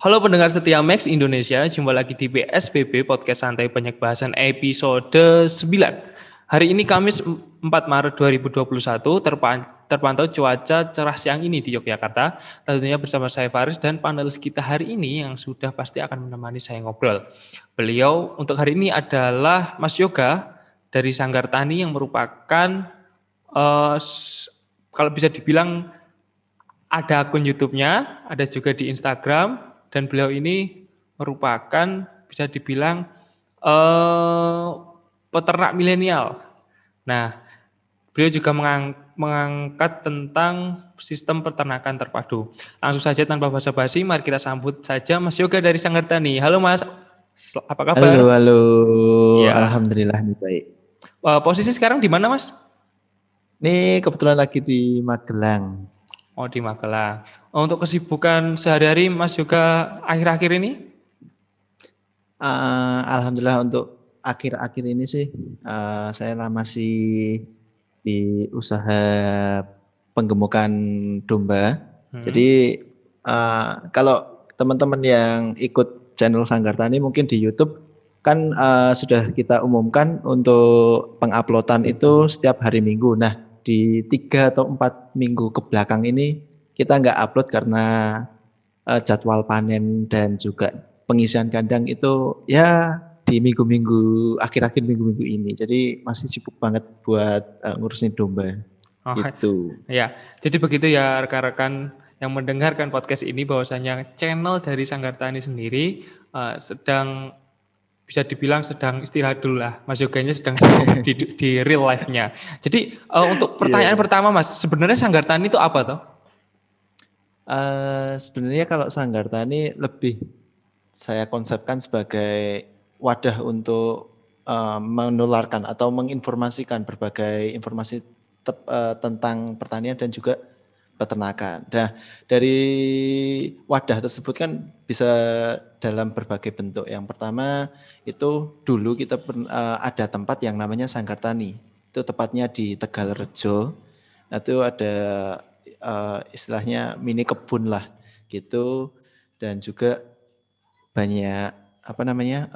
Halo pendengar setia Max Indonesia, jumpa lagi di PSBB Podcast Santai Banyak Bahasan episode 9. Hari ini Kamis 4 Maret 2021, terpantau cuaca cerah siang ini di Yogyakarta. Tentunya bersama saya Faris dan panelis kita hari ini yang sudah pasti akan menemani saya ngobrol. Beliau untuk hari ini adalah Mas Yoga dari Sanggar Tani yang merupakan eh, kalau bisa dibilang ada akun YouTube-nya, ada juga di Instagram, dan beliau ini merupakan bisa dibilang eh, peternak milenial. Nah, beliau juga mengangkat tentang sistem peternakan terpadu. Langsung saja tanpa basa-basi, mari kita sambut saja Mas Yoga dari Sanggar Tani. Halo Mas, apa kabar? Halo, halo. Ya, Alhamdulillah nih baik. posisi sekarang di mana Mas? Nih kebetulan lagi di Magelang. Oh di Magelang. Untuk kesibukan sehari-hari Mas Yoga akhir-akhir ini? Alhamdulillah untuk akhir-akhir ini sih saya masih di usaha penggemukan domba. Hmm. Jadi kalau teman-teman yang ikut channel Sanggar Tani mungkin di YouTube kan sudah kita umumkan untuk penguploadan itu setiap hari Minggu. Nah, di 3 atau 4 minggu ke belakang ini kita nggak upload karena jadwal panen dan juga pengisian kandang itu ya di minggu-minggu akhir-akhir minggu-minggu ini. Jadi masih sibuk banget buat ngurusin domba. Oh, Itu. ya, jadi begitu ya rekan-rekan yang mendengarkan podcast ini bahwasanya channel dari Sanggar Tani sendiri sedang bisa dibilang sedang istirahat dulu lah. Mas Yoganya sedang sibuk di real life-nya. Jadi untuk Iya, pertanyaan iya. pertama Mas, sebenarnya Sanggar Tani itu apa toh? Sebenarnya kalau Sanggar Tani lebih saya konsepkan sebagai wadah untuk menularkan atau menginformasikan berbagai informasi tentang pertanian dan juga peternakan. Nah, dari wadah tersebut kan bisa dalam berbagai bentuk. Yang pertama itu dulu kita ada tempat yang namanya Sanggar Tani. Itu tepatnya di Tegalrejo. Nah, itu ada istilahnya mini kebun lah gitu, dan juga banyak apa namanya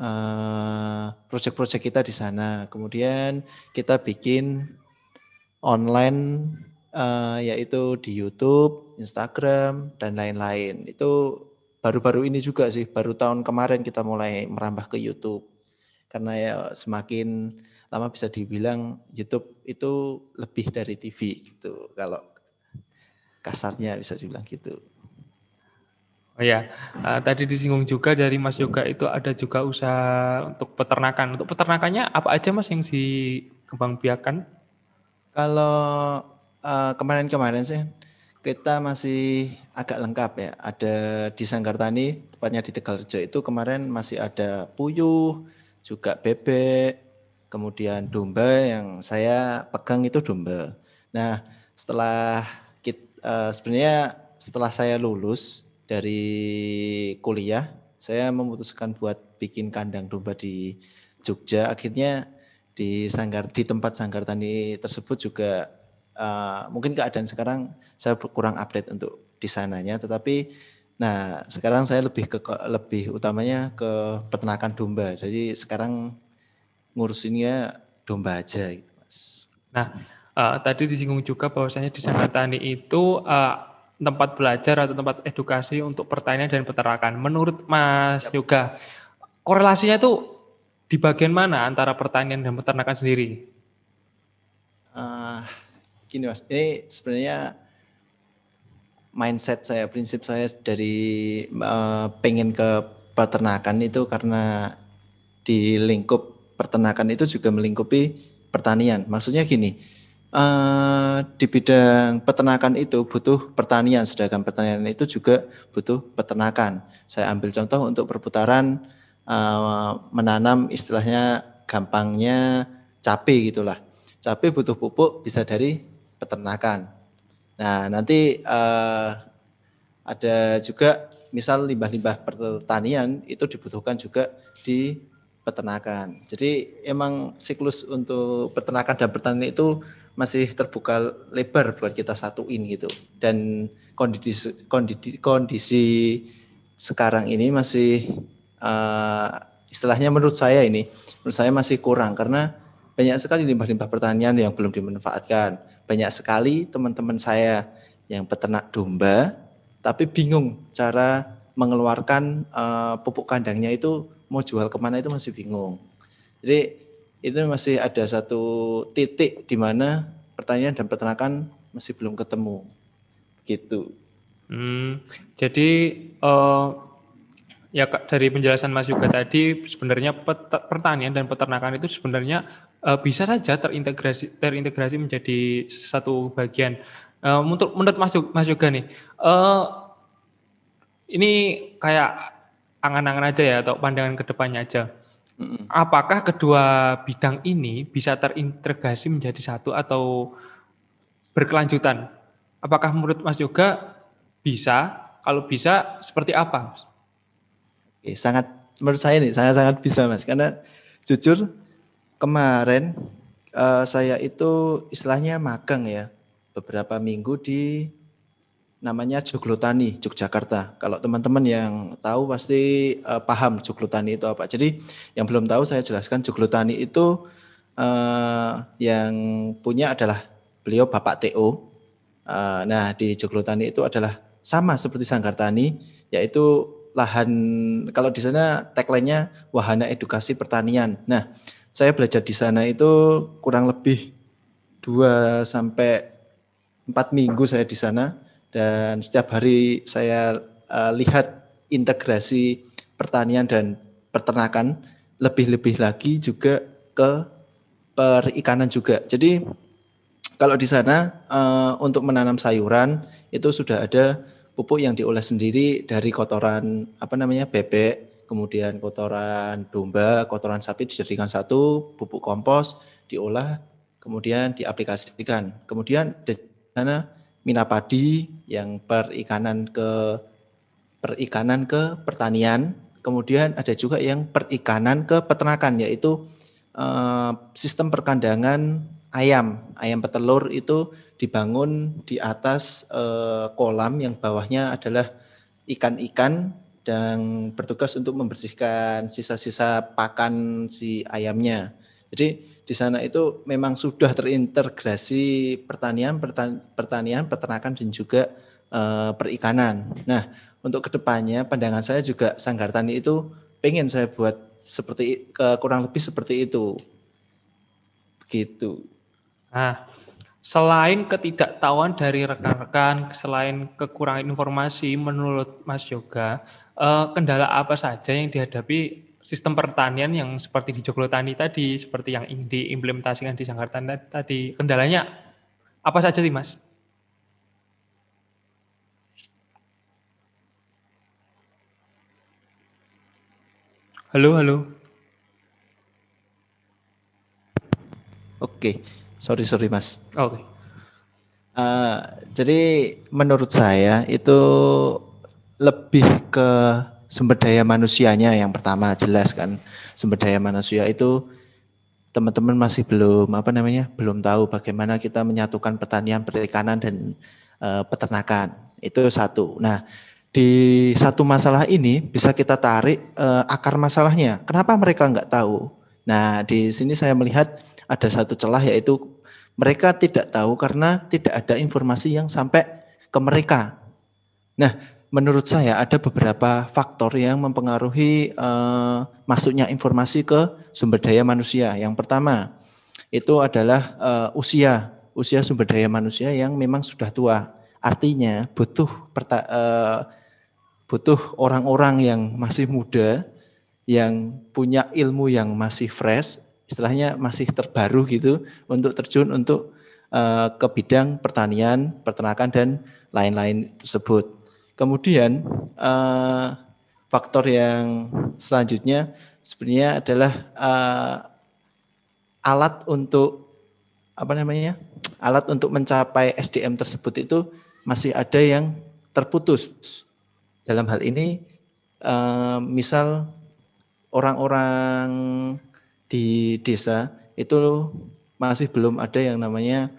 proyek-proyek kita di sana. Kemudian kita bikin online yaitu di YouTube, Instagram dan lain-lain. Itu baru-baru ini juga sih, baru tahun kemarin kita mulai merambah ke YouTube. Karena ya semakin lama bisa dibilang YouTube itu lebih dari TV gitu. Kalau kasarnya bisa dibilang gitu. Oh ya, tadi disinggung juga dari Mas Yoga itu ada juga usaha untuk peternakan. Untuk peternakannya apa aja Mas yang dikembangbiakan? Kalau kemarin-kemarin sih kita masih agak lengkap ya. Ada di Sanggar Tani, tepatnya di Tegalrejo itu kemarin masih ada puyuh, juga bebek, kemudian domba yang saya pegang itu domba. Nah, setelah sebenarnya setelah saya lulus dari kuliah, saya memutuskan buat bikin kandang domba di Jogja. Akhirnya di tempat Sanggar Tani tersebut juga mungkin keadaan sekarang saya kurang update untuk di sananya, tetapi nah sekarang saya lebih utamanya ke peternakan domba. Jadi sekarang ngurusinnya domba aja gitu, Mas. Nah, tadi disinggung juga bahwasanya di Sanggar Tani itu tempat belajar atau tempat edukasi untuk pertanian dan peternakan. Menurut Mas Yap. Yoga, korelasinya itu di bagian mana antara pertanian dan peternakan sendiri? Uh, Gini Mas, ini sebenarnya mindset saya, prinsip saya dari pengen ke peternakan itu karena di lingkup peternakan itu juga melingkupi pertanian. Maksudnya gini, di bidang peternakan itu butuh pertanian, sedangkan pertanian itu juga butuh peternakan. Saya ambil contoh untuk perputaran menanam, istilahnya gampangnya cabai gitulah. Cabai butuh pupuk bisa dari peternakan. Nah, nanti ada juga misal limbah-limbah pertanian itu dibutuhkan juga di peternakan. Jadi emang siklus untuk peternakan dan pertanian itu masih terbuka lebar buat kita satuin gitu. Dan kondisi sekarang ini masih istilahnya menurut saya masih kurang karena banyak sekali limbah-limbah pertanian yang belum dimanfaatkan. Banyak sekali teman-teman saya yang peternak domba tapi bingung cara mengeluarkan pupuk kandangnya itu mau jual kemana itu masih bingung. Jadi itu masih ada satu titik di mana pertanian dan peternakan masih belum ketemu gitu. Jadi eh, ya Kak, dari penjelasan Mas Yoga tadi sebenarnya pertanian dan peternakan itu sebenarnya bisa saja terintegrasi menjadi satu bagian. Menurut Mas Yoga nih, ini kayak angan-angan aja ya atau pandangan ke depannya aja. Apakah kedua bidang ini bisa terintegrasi menjadi satu atau berkelanjutan? Apakah menurut Mas Yoga bisa? Kalau bisa, seperti apa? Sangat menurut saya nih sangat bisa Mas karena jujur kemarin saya itu istilahnya magang ya beberapa minggu di namanya Joglotani Yogyakarta. Kalau teman-teman yang tahu pasti paham Joglotani itu apa. Jadi yang belum tahu saya jelaskan Joglotani itu yang punya adalah beliau Bapak TO. Nah di Joglotani itu adalah sama seperti Sanggartani yaitu lahan kalau di sana tagline-nya wahana edukasi pertanian. Nah, saya belajar di sana itu kurang lebih 2 sampai 4 minggu saya di sana dan setiap hari saya lihat integrasi pertanian dan peternakan lebih-lebih lagi juga ke perikanan juga. Jadi kalau di sana untuk menanam sayuran itu sudah ada pupuk yang diolah sendiri dari kotoran bebek, kemudian kotoran domba, kotoran sapi dijadikan satu, pupuk kompos diolah, kemudian diaplikasikan. Kemudian di sana mina padi yang perikanan ke pertanian, kemudian ada juga yang perikanan ke peternakan yaitu sistem perkandangan ayam petelur itu dibangun di atas kolam yang bawahnya adalah ikan-ikan dan bertugas untuk membersihkan sisa-sisa pakan si ayamnya. Jadi di sana itu memang sudah terintegrasi pertanian, peternakan dan juga perikanan. Nah, untuk kedepannya pandangan saya juga Sanggar Tani itu pengen saya buat kurang lebih seperti itu. Begitu. Nah, selain ketidaktahuan dari rekan-rekan, selain kekurangan informasi menurut Mas Yoga, kendala apa saja yang dihadapi sistem pertanian yang seperti di Joglotani tadi, seperti yang diimplementasikan di Sanggartani tadi, kendalanya apa saja sih Mas? Halo, halo. Oke, sorry Mas. Oke. Eh, jadi menurut saya itu lebih ke sumber daya manusianya yang pertama jelas kan. Sumber daya manusia itu teman-teman masih belum tahu bagaimana kita menyatukan pertanian, perikanan dan peternakan. Itu satu. Nah, di satu masalah ini bisa kita tarik akar masalahnya. Kenapa mereka nggak tahu? Nah, di sini saya melihat ada satu celah yaitu mereka tidak tahu karena tidak ada informasi yang sampai ke mereka. Nah, menurut saya ada beberapa faktor yang mempengaruhi masuknya informasi ke sumber daya manusia. Yang pertama, itu adalah usia sumber daya manusia yang memang sudah tua. Artinya butuh orang-orang yang masih muda, yang punya ilmu yang masih fresh, istilahnya masih terbaru gitu, untuk terjun untuk ke bidang pertanian, peternakan dan lain-lain tersebut. Kemudian faktor yang selanjutnya sebenarnya adalah alat untuk alat untuk mencapai SDM tersebut itu masih ada yang terputus. Dalam hal ini misal orang-orang di desa itu masih belum ada yang namanya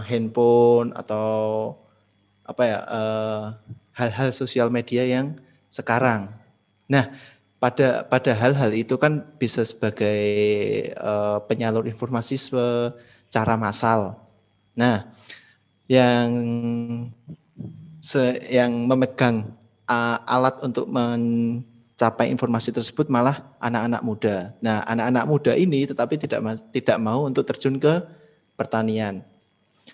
handphone atau hal-hal sosial media yang sekarang. Nah, pada hal-hal itu kan bisa sebagai penyalur informasi secara massal. Nah, yang yang memegang alat untuk mencapai informasi tersebut malah anak-anak muda. Nah, anak-anak muda ini tetapi tidak mau untuk terjun ke pertanian.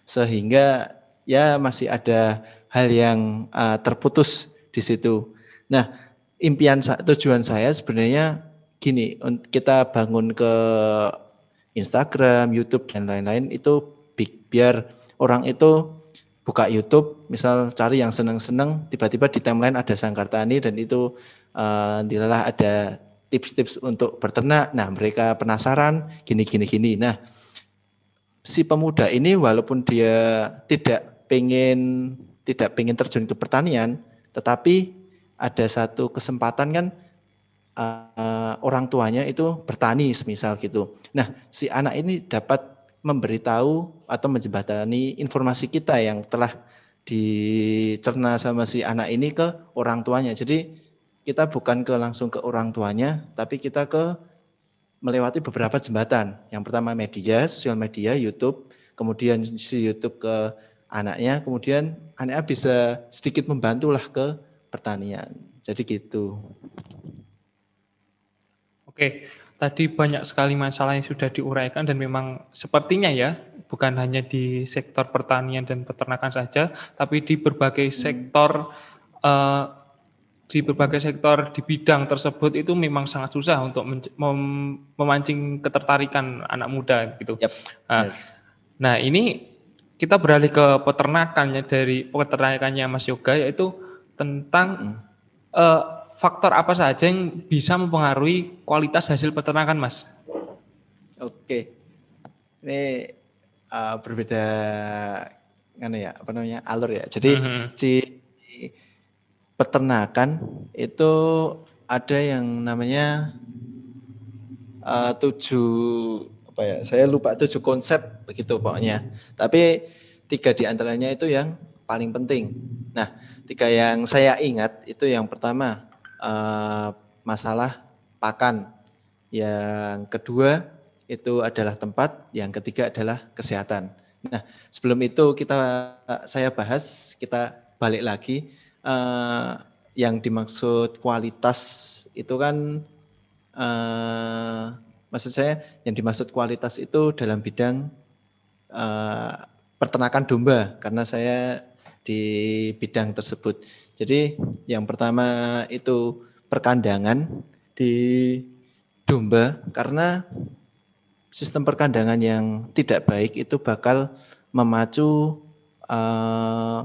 Sehingga ya masih ada hal yang terputus di situ. Nah, tujuan saya sebenarnya gini, kita bangun ke Instagram, YouTube dan lain-lain itu biar orang itu buka YouTube, misal cari yang seneng-seneng, tiba-tiba di timeline ada Sangkartani dan itu dilalah ada tips-tips untuk berternak. Nah, mereka penasaran gini. Nah, si pemuda ini walaupun dia tidak pengen terjun ke pertanian, tetapi ada satu kesempatan kan orang tuanya itu bertani semisal gitu. Nah, si anak ini dapat memberitahu atau menjembatani informasi kita yang telah dicerna sama si anak ini ke orang tuanya. Jadi kita bukan langsung ke orang tuanya, tapi kita melewati beberapa jembatan. Yang pertama media, sosial media, YouTube, kemudian si YouTube ke anaknya, kemudian anaknya bisa sedikit membantulah ke pertanian. Jadi gitu. Oke, tadi banyak sekali masalah yang sudah diuraikan dan memang sepertinya ya, bukan hanya di sektor pertanian dan peternakan saja, tapi eh, di berbagai sektor di bidang tersebut itu memang sangat susah untuk memancing ketertarikan anak muda gitu. Yap, Nah, benar. nah, ini kita beralih ke peternakannya dari peternakannya Mas Yoga, yaitu tentang eh, faktor apa saja yang bisa mempengaruhi kualitas hasil peternakan, Mas? Oke, ini berbeda apa namanya alur ya. Jadi Mhm. si peternakan itu ada yang namanya tujuh apa ya? Saya lupa tujuh konsep begitu pokoknya. Tapi tiga di antaranya itu yang paling penting. Nah, tiga yang saya ingat itu yang pertama masalah pakan. Yang kedua itu adalah tempat, yang ketiga adalah kesehatan. Nah, sebelum itu saya bahas, kita balik lagi yang dimaksud kualitas itu kan eh, maksud saya yang dimaksud kualitas itu dalam bidang eh, peternakan domba karena saya di bidang tersebut. Jadi yang pertama itu perkandangan di domba karena sistem perkandangan yang tidak baik itu bakal memacu eh,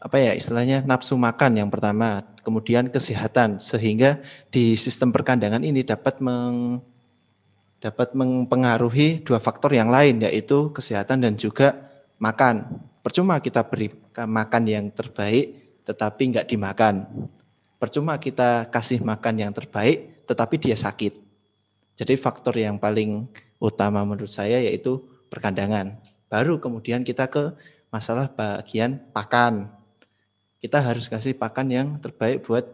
apa ya istilahnya nafsu makan yang pertama, kemudian kesehatan sehingga di sistem perkandangan ini dapat mempengaruhi dua faktor yang lain yaitu kesehatan dan juga makan. Percuma kita beri makan yang terbaik tetapi nggak dimakan. Percuma kita kasih makan yang terbaik tetapi dia sakit. Jadi faktor yang paling utama menurut saya yaitu perkandangan. Baru kemudian kita ke masalah bagian pakan. Kita harus kasih pakan yang terbaik buat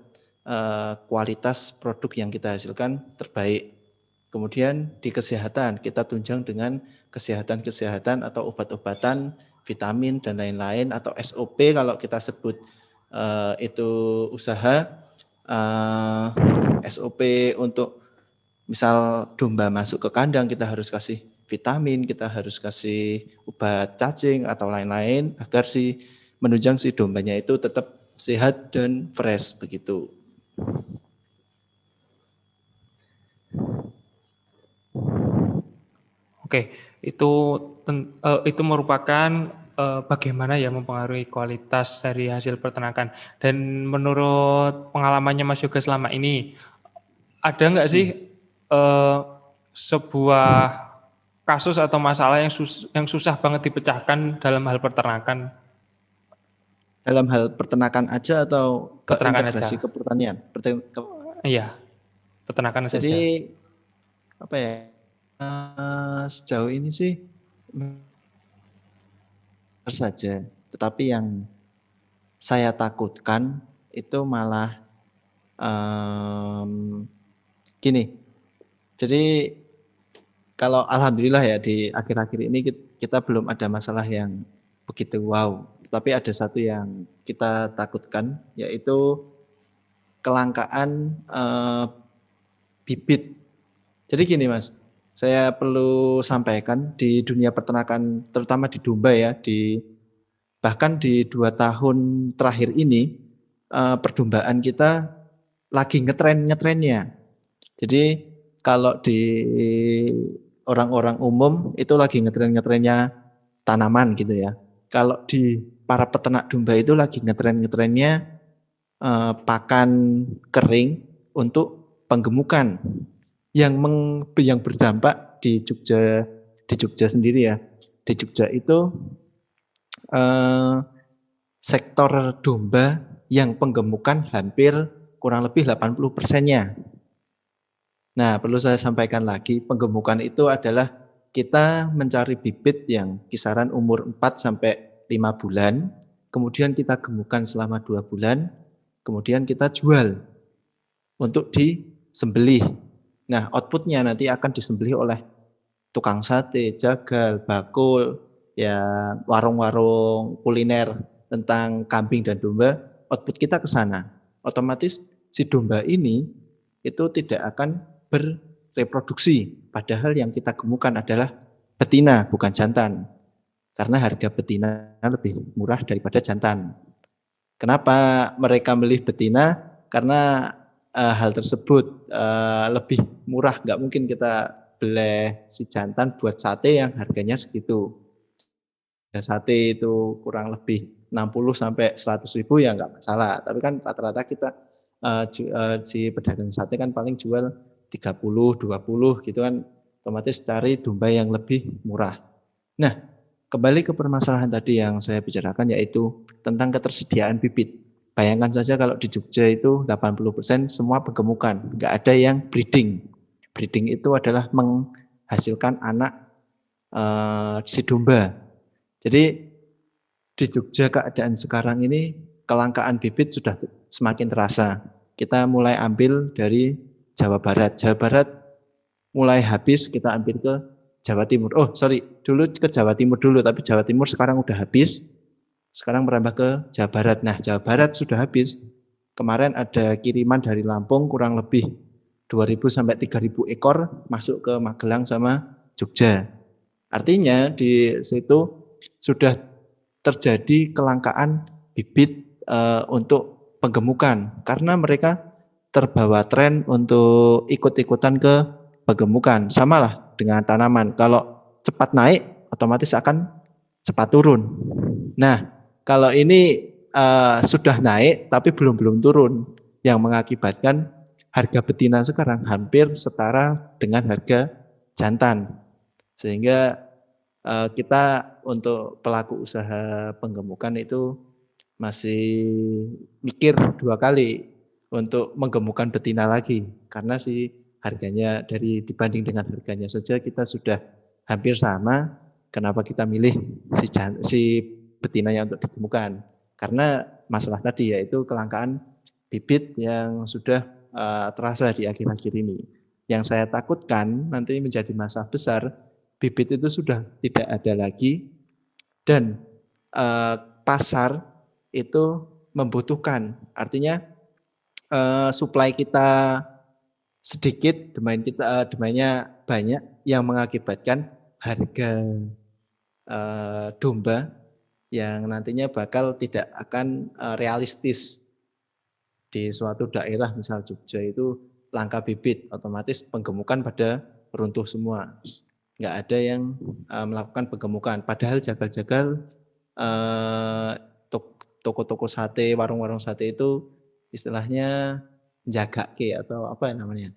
kualitas produk yang kita hasilkan terbaik. Kemudian di kesehatan kita tunjang dengan kesehatan-kesehatan atau obat-obatan, vitamin dan lain-lain atau SOP kalau kita sebut itu usaha SOP untuk misal domba masuk ke kandang kita harus kasih vitamin, kita harus kasih obat cacing atau lain-lain agar menunjang si dombanya itu tetap sehat dan fresh begitu. Oke, itu merupakan bagaimana ya mempengaruhi kualitas dari hasil peternakan. Dan menurut pengalamannya Mas Yoga selama ini, ada nggak sih sebuah kasus atau masalah yang susah banget dipecahkan dalam hal peternakan? Dalam hal peternakan aja atau Peternakan keintegrasi aja. ke pertanian? Iya, peternakan Jadi saja. apa ya? Sejauh ini sih saja. Tetapi yang saya takutkan itu malah gini. Jadi kalau alhamdulillah ya di akhir-akhir ini kita belum ada masalah yang begitu wow. Tapi ada satu yang kita takutkan, yaitu kelangkaan bibit. Jadi gini Mas, saya perlu sampaikan di dunia peternakan, terutama di domba ya, bahkan di 2 tahun terakhir ini, perdombaan kita lagi ngetrennya. Jadi kalau di orang-orang umum itu lagi ngetrennya tanaman gitu ya. Kalau di para peternak domba itu lagi ngetrennya pakan kering untuk penggemukan yang berdampak di Jogja sendiri ya. Di Jogja itu sektor domba yang penggemukan hampir kurang lebih 80%-nya. Nah, perlu saya sampaikan lagi, penggemukan itu adalah kita mencari bibit yang kisaran umur 4 sampai 5 bulan, kemudian kita gemukan selama 2 bulan, kemudian kita jual untuk disembelih. Nah, outputnya nanti akan disembelih oleh tukang sate, jagal, bakul, ya warung-warung kuliner tentang kambing dan domba, output kita ke sana. Otomatis si domba ini itu tidak akan bereproduksi. Padahal yang kita gemukan adalah betina, bukan jantan. Karena harga betina lebih murah daripada jantan. Kenapa mereka milih betina? Karena hal tersebut lebih murah. Nggak mungkin kita beli si jantan buat sate yang harganya segitu. Sate itu kurang lebih 60 sampai 100 ribu ya nggak masalah. Tapi kan rata-rata kita si pedagang sate kan paling jual 30, 20 gitu kan, otomatis cari domba yang lebih murah. Nah, kembali ke permasalahan tadi yang saya bicarakan, yaitu tentang ketersediaan bibit. Bayangkan saja kalau di Jogja itu 80% semua penggemukan, nggak ada yang breeding. Breeding itu adalah menghasilkan anak si domba. Jadi di Jogja keadaan sekarang ini kelangkaan bibit sudah semakin terasa. Kita mulai ambil dari Jawa Barat. Jawa Barat mulai habis, kita ambil ke Jawa Timur. Oh sorry, dulu ke Jawa Timur dulu, tapi Jawa Timur sekarang udah habis. Sekarang merambah ke Jawa Barat. Nah Jawa Barat sudah habis. Kemarin ada kiriman dari Lampung kurang lebih 2.000 sampai 3.000 ekor masuk ke Magelang sama Jogja. Artinya di situ sudah terjadi kelangkaan bibit untuk penggemukan karena mereka terbawa tren untuk ikut-ikutan ke penggemukan. Samalah dengan tanaman, kalau cepat naik otomatis akan cepat turun. Nah, kalau ini sudah naik tapi belum turun, yang mengakibatkan harga betina sekarang hampir setara dengan harga jantan. Sehingga kita untuk pelaku usaha penggemukan itu masih mikir 2 kali untuk menggemukkan betina lagi. Karena si harganya dibanding dengan harganya saja kita sudah hampir sama, kenapa kita milih si betinanya untuk digemukan. Karena masalah tadi yaitu kelangkaan bibit yang sudah terasa di akhir-akhir ini. Yang saya takutkan nanti menjadi masalah besar, bibit itu sudah tidak ada lagi dan pasar itu membutuhkan. Artinya supply kita sedikit, demandnya banyak yang mengakibatkan harga domba yang nantinya bakal tidak akan realistis di suatu daerah, misal Jogja itu langka bibit, otomatis penggemukan pada runtuh semua. Nggak ada yang melakukan penggemukan. Padahal jagal-jagal toko-toko sate, warung-warung sate itu istilahnya jaga ke atau apa namanya,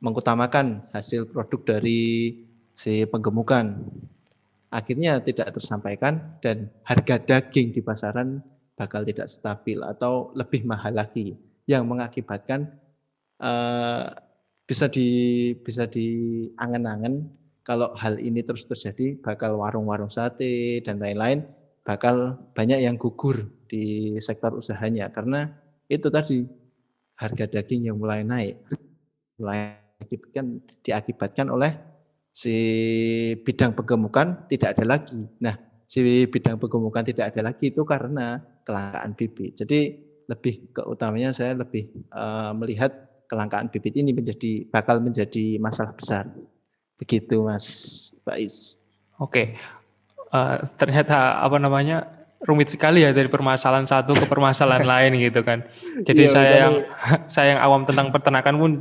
mengutamakan hasil produk dari si penggemukan. Akhirnya tidak tersampaikan dan harga daging di pasaran bakal tidak stabil atau lebih mahal lagi, yang mengakibatkan bisa diangen-angen kalau hal ini terus terjadi bakal warung-warung sate dan lain-lain bakal banyak yang gugur di sektor usahanya karena itu tadi harga daging yang mulai naik, mulai diakibatkan oleh si bidang penggemukan tidak ada lagi. Nah, si bidang penggemukan tidak ada lagi itu karena kelangkaan bibit. Jadi lebih keutamanya saya lebih melihat kelangkaan bibit ini bakal menjadi masalah besar. Begitu Mas Faiz. Oke, ternyata rumit sekali ya dari permasalahan satu ke permasalahan lain gitu kan. Jadi Iya, makanya saya yang awam tentang peternakan pun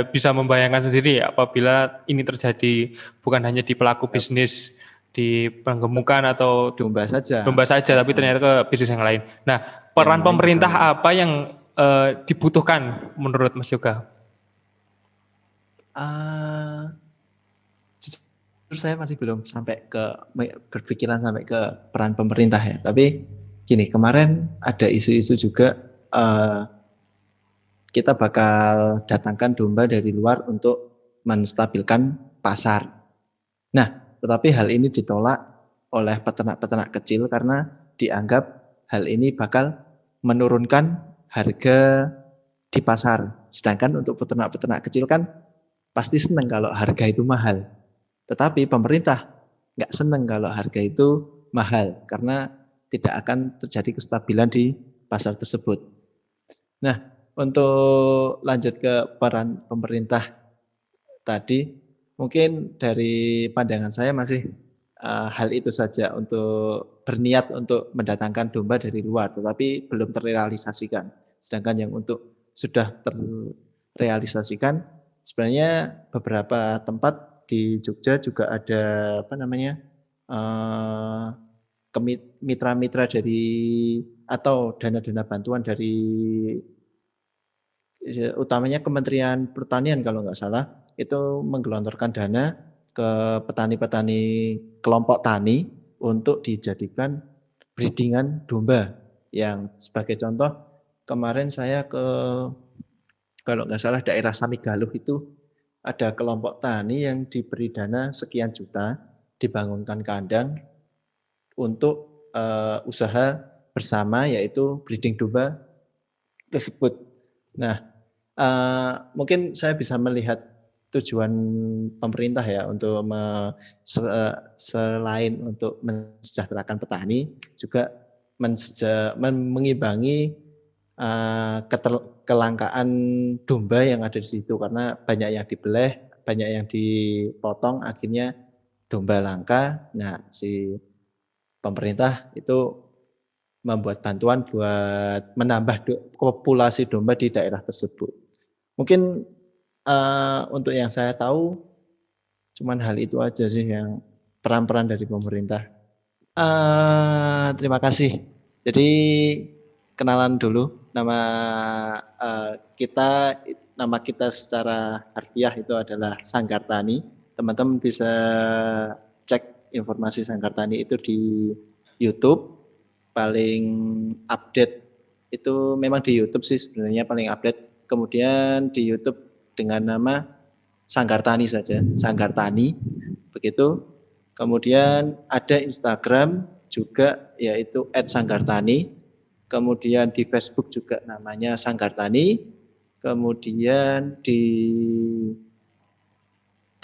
bisa membayangkan sendiri ya apabila ini terjadi bukan hanya di pelaku bisnis di penggemukan atau domba saja. domba saja, tapi ternyata ke bisnis yang lain. Nah, Yang peran lain pemerintah betul. apa yang dibutuhkan menurut Mas Yoga? Ah, jujur saya masih belum berpikiran sampai ke peran pemerintah ya. Tapi gini, kemarin ada isu-isu juga kita bakal datangkan domba dari luar untuk menstabilkan pasar. Nah, tetapi hal ini ditolak oleh peternak-peternak kecil karena dianggap hal ini bakal menurunkan harga di pasar. Sedangkan untuk peternak-peternak kecil kan pasti senang kalau harga itu mahal. Tetapi pemerintah nggak senang kalau harga itu mahal karena tidak akan terjadi kestabilan di pasar tersebut. Nah, untuk lanjut ke peran pemerintah tadi, mungkin dari pandangan saya masih hal itu saja untuk berniat untuk mendatangkan domba dari luar, tetapi belum terrealisasikan. Sedangkan yang untuk sudah terrealisasikan, sebenarnya beberapa tempat di Jogja juga ada eh, mitra-mitra dari atau dana-dana bantuan dari utamanya Kementerian Pertanian kalau nggak salah, itu menggelontorkan dana ke petani-petani kelompok tani untuk dijadikan breedingan domba. Yang sebagai contoh, kemarin saya kalau nggak salah daerah Samigaluh itu ada kelompok tani yang diberi dana sekian juta, dibangunkan kandang untuk usaha bersama yaitu breeding domba tersebut. Nah, mungkin saya bisa melihat tujuan pemerintah ya untuk selain untuk mensejahterakan petani juga mengimbangi kelangkaan domba yang ada di situ karena banyak yang dibeleh, banyak yang dipotong, akhirnya domba langka. Nah, si pemerintah itu membuat bantuan buat menambah populasi domba di daerah tersebut. Mungkin untuk yang saya tahu cuman hal itu aja sih yang peran-peran dari pemerintah. Terima kasih. Jadi kenalan dulu uh, kita nama kita secara harfiah itu adalah Sanggartani. Teman-teman bisa cek informasi Sanggartani itu di YouTube. Paling update itu memang di YouTube sih sebenarnya paling update. Kemudian di YouTube dengan nama Sanggartani saja, Sanggartani. Begitu. Kemudian ada Instagram juga yaitu @sanggartani. Kemudian di Facebook juga namanya Sanggartani. Kemudian di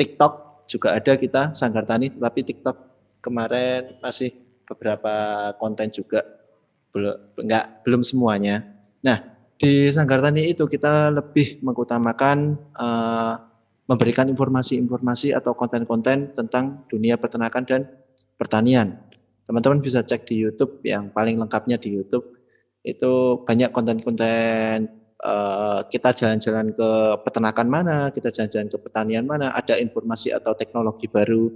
TikTok juga ada kita Sanggartani, tapi TikTok kemarin masih beberapa konten juga belum semuanya. Nah, di Sanggartani itu kita lebih mengutamakan memberikan informasi-informasi atau konten-konten tentang dunia peternakan dan pertanian. Teman-teman bisa cek di YouTube, yang paling lengkapnya di YouTube. Itu banyak konten-konten kita jalan-jalan ke peternakan mana, kita jalan-jalan ke pertanian mana, ada informasi atau teknologi baru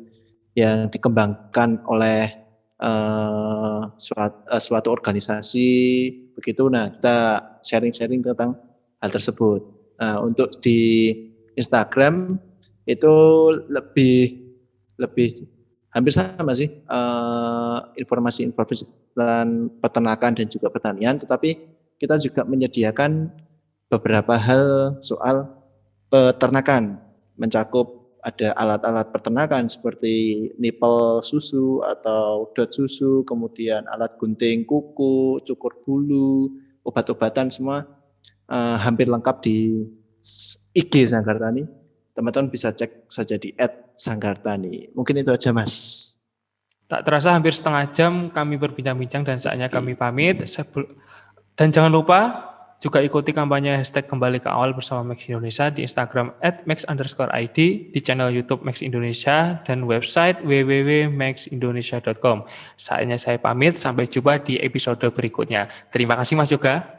yang dikembangkan oleh suatu organisasi begitu. Nah, kita sharing-sharing tentang hal tersebut. Nah, untuk di Instagram itu lebih lebih hampir sama sih informasi-informasi tentang peternakan dan juga pertanian, tetapi kita juga menyediakan beberapa hal soal peternakan, mencakup ada alat-alat peternakan seperti nipel susu atau dot susu, kemudian alat gunting kuku, cukur bulu, obat-obatan semua hampir lengkap di IG Sanggartani. Teman-teman bisa cek saja di @sanggartani. Mungkin itu aja Mas. Tak terasa hampir setengah jam kami berbincang-bincang dan saatnya kami pamit. Dan jangan lupa juga ikuti kampanye hashtag kembali ke awal bersama Max Indonesia di Instagram @max_id, di channel YouTube Max Indonesia, dan website www.maxindonesia.com. Saatnya saya pamit, sampai jumpa di episode berikutnya. Terima kasih Mas Yoga.